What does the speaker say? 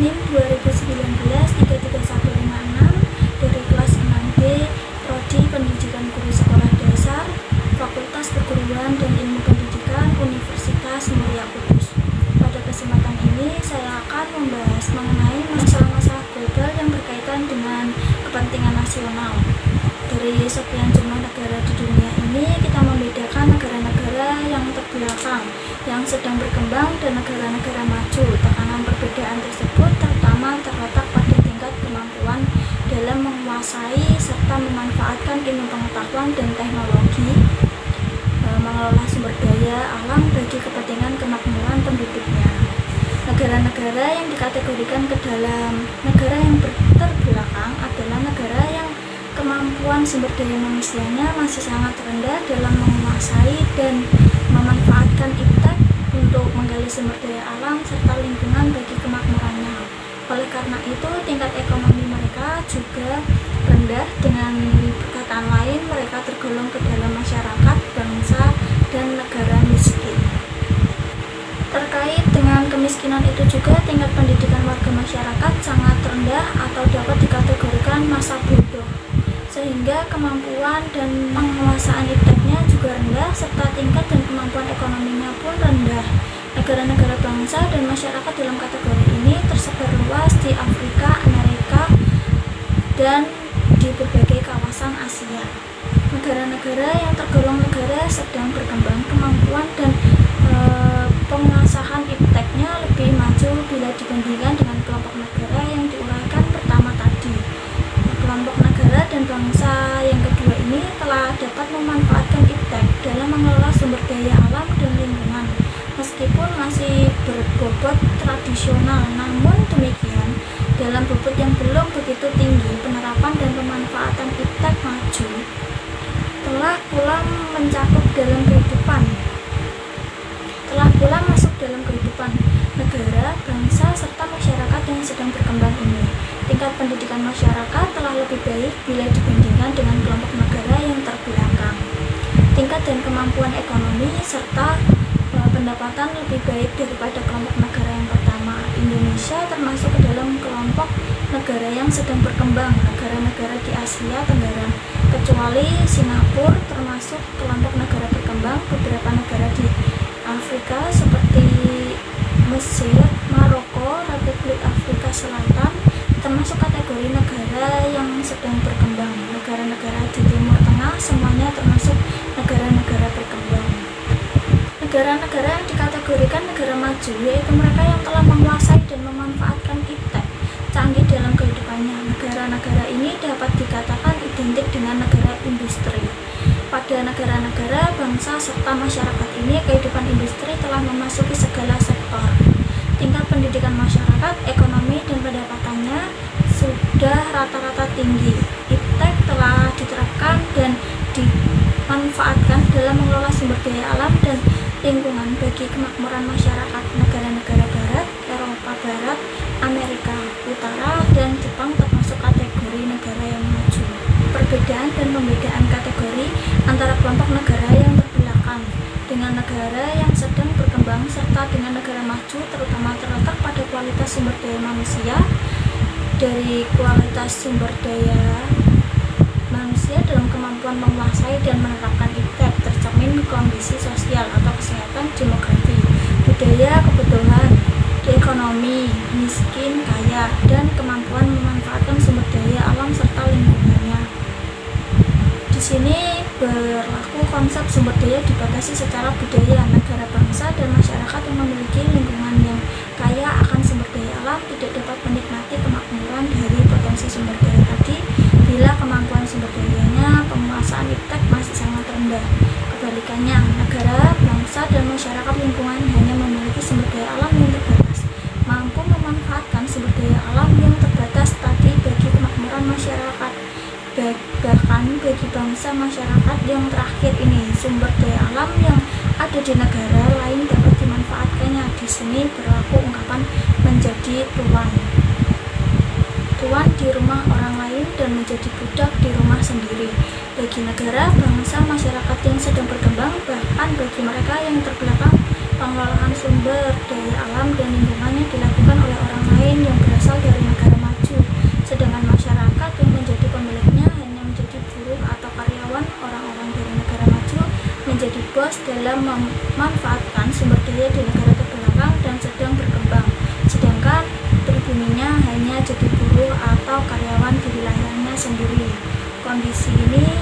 NIM 2019-33156 dari kelas 6B, Prodi Pendidikan Guru Sekolah Dasar, Fakultas Perguruan dan Ilmu Pendidikan Universitas Muria Kudus. Pada kesempatan ini saya akan membahas mengenai masalah-masalah global yang berkaitan dengan kepentingan nasional. Dari sekian jumlah negara di dunia ini, kita membedakan negara-negara yang terbelakang, yang sedang berkembang, dan negara-negara maju. Tekanan perbedaan tersebut terutama terletak pada tingkat kemampuan dalam menguasai serta memanfaatkan ilmu pengetahuan dan teknologi, mengelola sumber daya alam bagi kepentingan kemakmuran penduduknya. Negara-negara yang dikategorikan ke dalam negara yang terbelakang adalah negara yang kemampuan sumber daya manusianya masih sangat rendah dalam menguasai dan memanfaatkan iptek untuk menggali sumber daya alam serta lingkungan bagi kemakmurannya. Oleh karena itu, tingkat ekonomi mereka juga rendah. Dengan perkataan lain, mereka tergolong ke dalam masyarakat, bangsa, dan negara miskin. Terkait dengan kemiskinan itu juga, tingkat pendidikan warga masyarakat sangat rendah atau dapat dikategorikan masa bodoh, sehingga kemampuan dan penguasaan ipteknya juga rendah, serta tingkat dan kemampuan ekonominya pun rendah. Negara-negara bangsa dan masyarakat dalam kategori ini tersebar luas di Afrika, Amerika, dan di berbagai kawasan Asia. Negara-negara yang tergolong negara sedang berkembang, kemampuan dan penguasaan ipteknya lebih maju bila dibandingkan dengan kelompok negara yang diuraikan pertama tadi. Kelompok negara dan bangsa yang kedua ini telah dapat memanfaatkan iptek dalam mengelola sumber daya alam dan lingkungan. Meskipun masih berbobot tradisional, namun demikian dalam bobot yang belum begitu tinggi, penerapan dan pemanfaatan iptek maju telah pula masuk dalam kehidupan negara, bangsa, serta masyarakat yang sedang berkembang ini. Tingkat pendidikan masyarakat telah lebih baik bila dibandingkan dengan kelompok negara yang terbelakang. Tingkat dan kemampuan ekonomi serta pendapatan lebih baik daripada kelompok negara yang pertama. Indonesia termasuk ke dalam kelompok negara yang sedang berkembang, negara-negara di Asia Tenggara, kecuali Singapura termasuk kelompok negara berkembang. Beberapa negara di Afrika seperti Mesir, Maroko, Republik Afrika Selatan termasuk kategori negara yang sedang berkembang. Negara-negara di Timur Tengah semuanya termasuk negara-negara berkembang. Negara-negara yang dikategorikan negara maju yaitu mereka yang telah menguasai dan memanfaatkan iptek canggih dalam kehidupannya. Negara-negara ini dapat dikatakan identik dengan negara industri. Pada negara-negara, bangsa, serta masyarakat ini, kehidupan industri telah memasuki segala sektor. Tingkat pendidikan masyarakat, ekonomi, dan pendapatannya sudah rata-rata tinggi. Iptek telah diterapkan dan dimanfaatkan dalam mengelola sumber daya alam dan lingkungan bagi kemakmuran masyarakat. Negara-negara Barat, Eropa Barat, Amerika Utara, dan Jepang termasuk kategori negara yang maju. Perbedaan dan pembedaan kategori antara kelompok negara yang terbelakang dengan negara yang sedang berkembang serta dengan negara maju terutama terletak pada kualitas sumber daya manusia. Dari kualitas sumber daya manusia dalam kemampuan menguasai dan menerapkan iptek tercermin kondisi sosial atau kesehatan, demografi, budaya, kebutuhan di ekonomi, miskin, kaya, dan kemampuan memanfaatkan sumber daya alam serta lingkungannya. Di sini berlaku konsep sumber daya dibatasi secara budaya. Negara, bangsa, dan masyarakat yang memiliki lingkungan yang kaya akan sumber daya alam tidak dapat menikmati kemakmuran dari potensi sumber daya tadi bila kemampuan sumber dayanya, penguasaan iptek masih sangat rendah. Kebalikannya, negara, bangsa, dan masyarakat lingkungan hanya memiliki sumber daya alam yang terbatas, mampu memanfaatkan sumber daya alam yang terbatas tadi bagi kemakmuran masyarakat. Bahkan bagi bangsa masyarakat yang terakhir ini, sumber daya alam yang ada di negara lain dapat dimanfaatkannya. Di sini berlaku ungkapan menjadi tuan di rumah orang lain dan menjadi budak di rumah sendiri. Bagi negara, bangsa, masyarakat yang sedang berkembang, bahkan bagi mereka yang terbelakang, Pengelolaan sumber daya alam dan lingkungannya dilakukan oleh orang lain yang berasal dari negara maju, sedangkan masyarakat yang menjadi pemiliknya hanya menjadi buruh atau karyawan. Orang-orang dari negara maju menjadi bos dalam memanfaatkan sumber daya di negara terbelakang dan sedang berkembang, sedangkan pribuminya hanya jadi buruh atau karyawan di wilayahnya sendiri. Kondisi ini